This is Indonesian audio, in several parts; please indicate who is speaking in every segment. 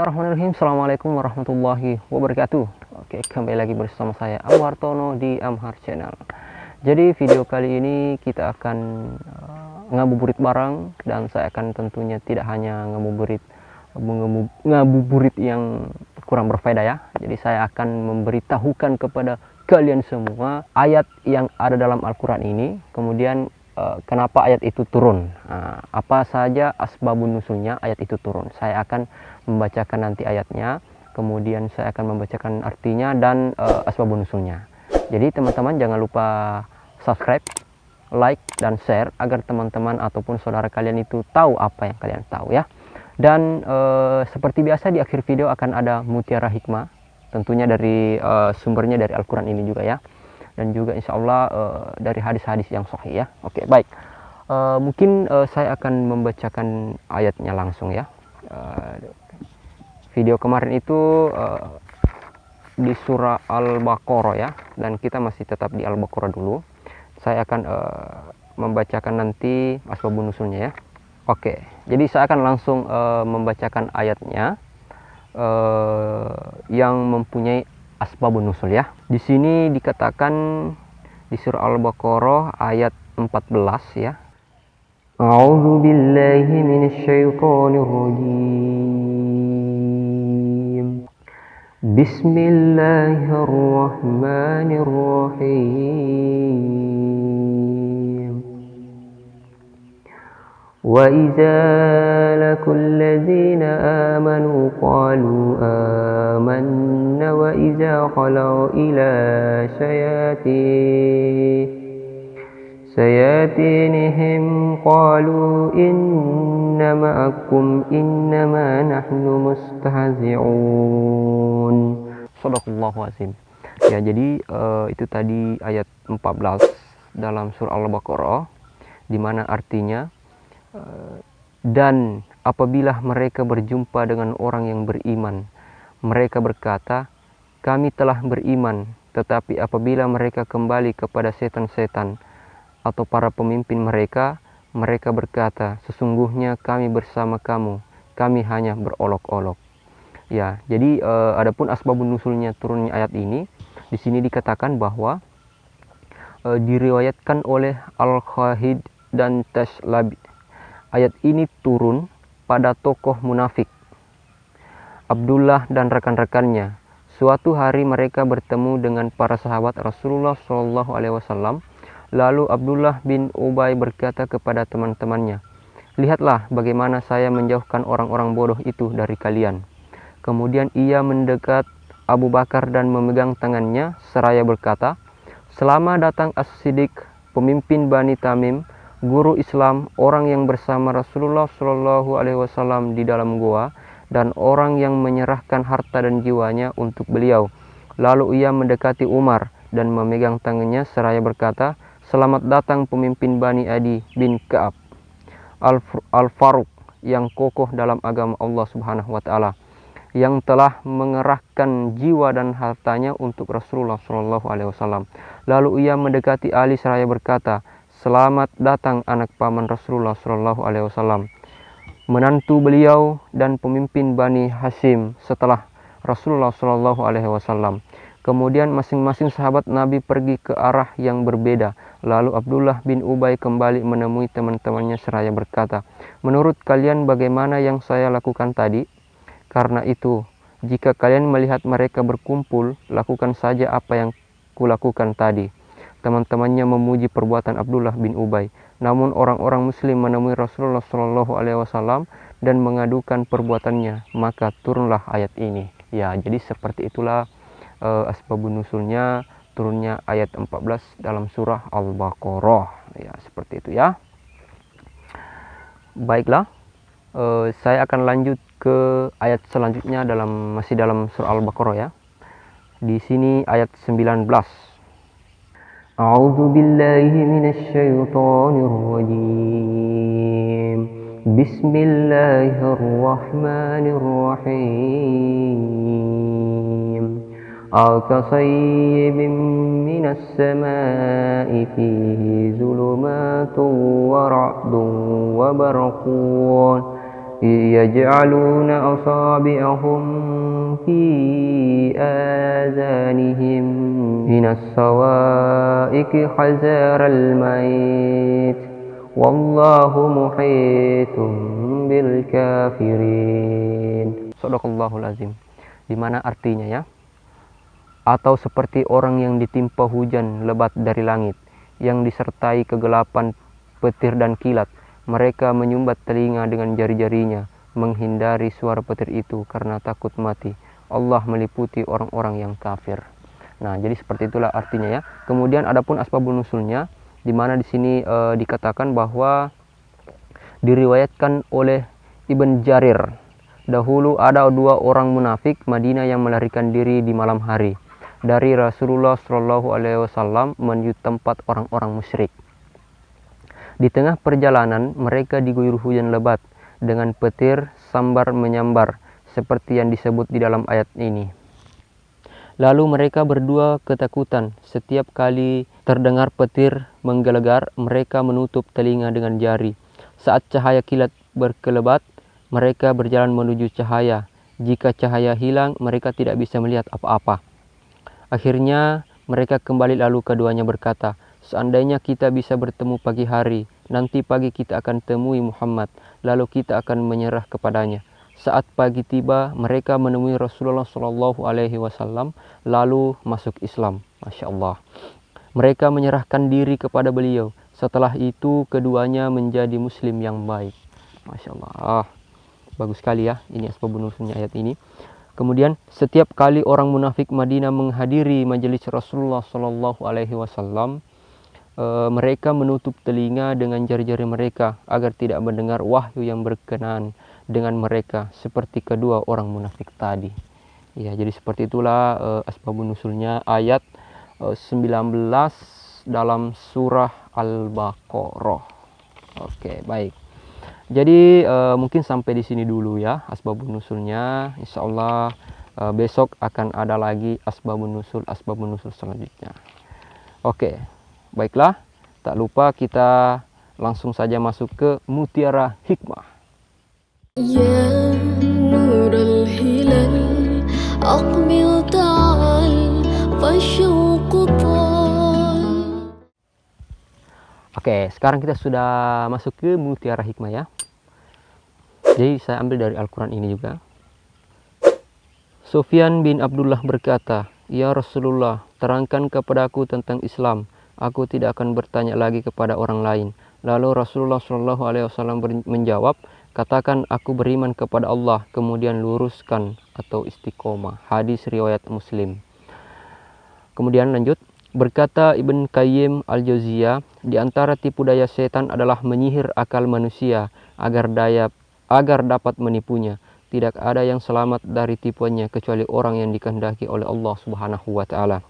Speaker 1: Bismillahirrahmanirrahim. Assalamualaikum warahmatullahi wabarakatuh. Oke, kembali lagi bersama saya Amhartono di Amhar Channel. Jadi video kali ini kita akan ngabuburit bareng, dan saya akan tentunya tidak hanya ngabuburit yang kurang berfaedah ya. Jadi saya akan memberitahukan kepada kalian semua ayat yang ada dalam Al-Quran ini, kemudian kenapa ayat itu turun, apa saja asbabun nusulnya ayat itu turun. Saya akan membacakan nanti ayatnya, kemudian saya akan membacakan artinya dan asbabun nusulnya. Jadi teman-teman jangan lupa subscribe, like, dan share agar teman-teman ataupun saudara kalian itu tahu apa yang kalian tahu ya. Dan seperti biasa di akhir video akan ada mutiara hikmah, tentunya dari sumbernya dari Al-Quran ini juga ya, dan juga insya Allah dari hadis-hadis yang sahih ya. Oke, baik. Mungkin saya akan membacakan ayatnya langsung ya. Video kemarin itu di surah Al-Baqarah ya, dan kita masih tetap di Al-Baqarah dulu. Saya akan membacakan nanti asbabun nusulnya ya. Oke, jadi saya akan langsung membacakan ayatnya yang mempunyai asbabun nusul ya. Di sini dikatakan di surah Al-Baqarah ayat 14 ya. A'udzu billahi minasyaitonir rajim. Bismillahirrahmanirrahim. وَإِذَا لَقُوا الَّذِينَ آمَنُوا قَالُوا آمَنَّا وَإِذَا خَلَوْا إِلَى شَيَاطِينِهِمْ قَالُوا إِنَّا مَعَكُمْ إِنَّمَا نَحْنُ مُسْتَهْزِئُونَ. Shadaqallahu azim. Ya, jadi itu tadi ayat 14 dalam surah Al-Baqarah, di mana artinya dan apabila mereka berjumpa dengan orang yang beriman, mereka berkata, kami telah beriman. Tetapi apabila mereka kembali kepada setan-setan atau para pemimpin mereka, mereka berkata, sesungguhnya kami bersama kamu, kami hanya berolok-olok. Ya, jadi adapun asbabun nusulnya turunnya ayat ini, di sini dikatakan bahwa diriwayatkan oleh Al-Khahid dan Tashlabi. Ayat ini turun pada tokoh munafik Abdullah dan rekan-rekannya. Suatu hari mereka bertemu dengan para sahabat Rasulullah SAW. Lalu Abdullah bin Ubay berkata kepada teman-temannya, lihatlah bagaimana saya menjauhkan orang-orang bodoh itu dari kalian. Kemudian ia mendekat Abu Bakar dan memegang tangannya seraya berkata, selamat datang As-Siddiq, pemimpin Bani Tamim, guru Islam, orang yang bersama Rasulullah SAW di dalam gua, dan orang yang menyerahkan harta dan jiwanya untuk beliau. Lalu ia mendekati Umar dan memegang tangannya seraya berkata, selamat datang pemimpin Bani Adi bin Ka'ab Al-Faruq, yang kokoh dalam agama Allah Subhanahu wa Ta'ala, yang telah mengerahkan jiwa dan hartanya untuk Rasulullah SAW. Lalu ia mendekati Ali seraya berkata, selamat datang anak paman Rasulullah SAW, menantu beliau dan pemimpin Bani Hashim setelah Rasulullah SAW. Kemudian masing-masing sahabat Nabi pergi ke arah yang berbeda. Lalu Abdullah bin Ubay kembali menemui teman-temannya seraya berkata, menurut kalian bagaimana yang saya lakukan tadi? Karena itu, jika kalian melihat mereka berkumpul, lakukan saja apa yang kulakukan tadi. Teman-temannya memuji perbuatan Abdullah bin Ubay. Namun orang-orang muslim menemui Rasulullah SAW dan mengadukan perbuatannya, maka turunlah ayat ini. Ya, jadi seperti itulah asbabun nusulnya turunnya ayat 14 dalam surah Al-Baqarah. Ya, seperti itu ya. Baiklah, saya akan lanjut ke ayat selanjutnya masih dalam surah Al-Baqarah ya. Di sini ayat 19. A'udzu billahi minasyaitonir rajim. Bismillahirrahmanirrahim. Akasayyibin minas samaa'i fihi zulumatun wa ra'dun wa barqun يجعلون أصابعهم في آذانهم من الصواعق حذر الموت والله محيط بالكافرين. Shadaqallahul azim. Di mana artinya ya? Atau seperti orang yang ditimpa hujan lebat dari langit yang disertai kegelapan, petir dan kilat. Mereka menyumbat telinga dengan jari-jarinya, menghindari suara petir itu karena takut mati. Allah meliputi orang-orang yang kafir. Nah, jadi seperti itulah artinya ya. Kemudian adapun asbabun nusulnya, di mana di sini dikatakan bahwa diriwayatkan oleh Ibn Jarir. Dahulu ada 2 orang munafik Madinah yang melarikan diri di malam hari dari Rasulullah Shallallahu Alaihi Wasallam menuju tempat orang-orang musyrik. Di tengah perjalanan, mereka diguyur hujan lebat dengan petir sambar menyambar, seperti yang disebut di dalam ayat ini. Lalu mereka berdua ketakutan. Setiap kali terdengar petir menggelegar, mereka menutup telinga dengan jari. Saat cahaya kilat berkelebat, mereka berjalan menuju cahaya. Jika cahaya hilang, mereka tidak bisa melihat apa-apa. Akhirnya, mereka kembali lalu keduanya berkata, seandainya kita bisa bertemu pagi hari, nanti pagi kita akan temui Muhammad, lalu kita akan menyerah kepadanya. Saat pagi tiba, mereka menemui Rasulullah Shallallahu Alaihi Wasallam, lalu masuk Islam. Masya Allah. Mereka menyerahkan diri kepada beliau. Setelah itu, keduanya menjadi Muslim yang baik. Masya Allah. Bagus sekali ya. Ini asbabun nuzulnya ayat ini. Kemudian setiap kali orang munafik Madinah menghadiri majelis Rasulullah Shallallahu Alaihi Wasallam, mereka menutup telinga dengan jari-jari mereka agar tidak mendengar wahyu yang berkenaan dengan mereka seperti kedua orang munafik tadi. Ya, jadi seperti itulah asbabun nuzulnya ayat 19 dalam surah Al-Baqarah. Oke, baik. Jadi mungkin sampai di sini dulu ya asbabun nuzulnya. Insyaallah besok akan ada lagi asbabun nuzul selanjutnya. Oke, baiklah. Tak lupa kita langsung saja masuk ke mutiara hikmah. Ya nurul hilal aqbil ta'al fasyuqu tal. Oke, sekarang kita sudah masuk ke mutiara hikmah ya. Jadi saya ambil dari Al-Quran ini juga. Sufyan bin Abdullah berkata, ya Rasulullah, terangkan kepadaku tentang Islam. Aku tidak akan bertanya lagi kepada orang lain. Lalu Rasulullah Shallallahu Alaihi Wasallam menjawab, katakan aku beriman kepada Allah, kemudian luruskan atau istiqomah. Hadis riwayat Muslim. Kemudian lanjut, berkata Ibn Qayyim Al-Jauziyah, di antara tipu daya setan adalah menyihir akal manusia agar dapat menipunya. Tidak ada yang selamat dari tipuannya kecuali orang yang dikehendaki oleh Allah Subhanahu wa taala.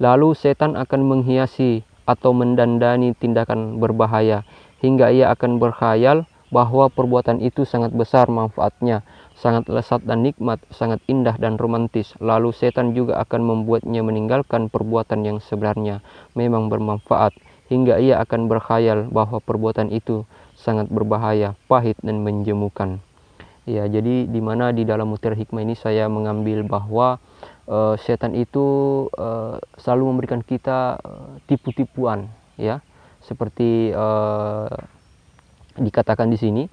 Speaker 1: Lalu setan akan menghiasi atau mendandani tindakan berbahaya hingga ia akan berkhayal bahwa perbuatan itu sangat besar manfaatnya, sangat lezat dan nikmat, sangat indah dan romantis. Lalu setan juga akan membuatnya meninggalkan perbuatan yang sebenarnya memang bermanfaat hingga ia akan berkhayal bahwa perbuatan itu sangat berbahaya, pahit dan menjemukan. Ya, jadi di mana di dalam mutiara hikmah ini saya mengambil bahwa setan itu selalu memberikan kita tipu-tipuan ya. Seperti dikatakan di sini,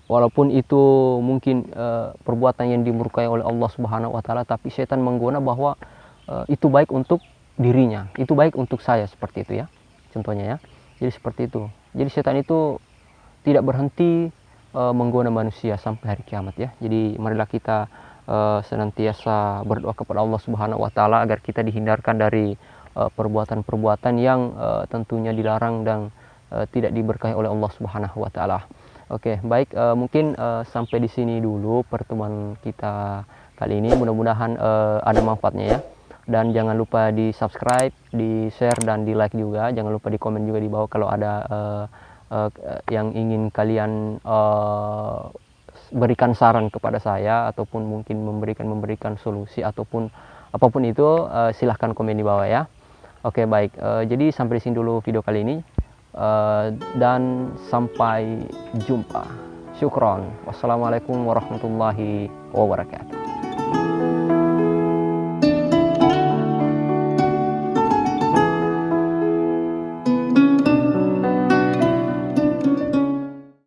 Speaker 1: walaupun itu mungkin perbuatan yang dimurkai oleh Allah Subhanahu wa taala, tapi setan menggoda bahwa itu baik untuk dirinya, itu baik untuk saya, seperti itu ya. Contohnya ya. Jadi seperti itu. Jadi setan itu tidak berhenti menggoda manusia sampai hari kiamat ya. Jadi marilah kita senantiasa berdoa kepada Allah Subhanahu wa taala agar kita dihindarkan dari perbuatan-perbuatan yang tentunya dilarang dan tidak diberkahi oleh Allah Subhanahu wa taala. Oke, baik, mungkin sampai di sini dulu pertemuan kita kali ini. Mudah-mudahan ada manfaatnya ya. Dan jangan lupa di subscribe, di share dan di like juga. Jangan lupa di komen juga di bawah kalau ada yang ingin kalian berikan saran kepada saya ataupun mungkin memberikan solusi ataupun apapun itu, silahkan komen di bawah ya. Oke, baik, jadi sampai di sini dulu video kali ini. dan sampai jumpa. Syukron. Wassalamualaikum warahmatullahi wabarakatuh.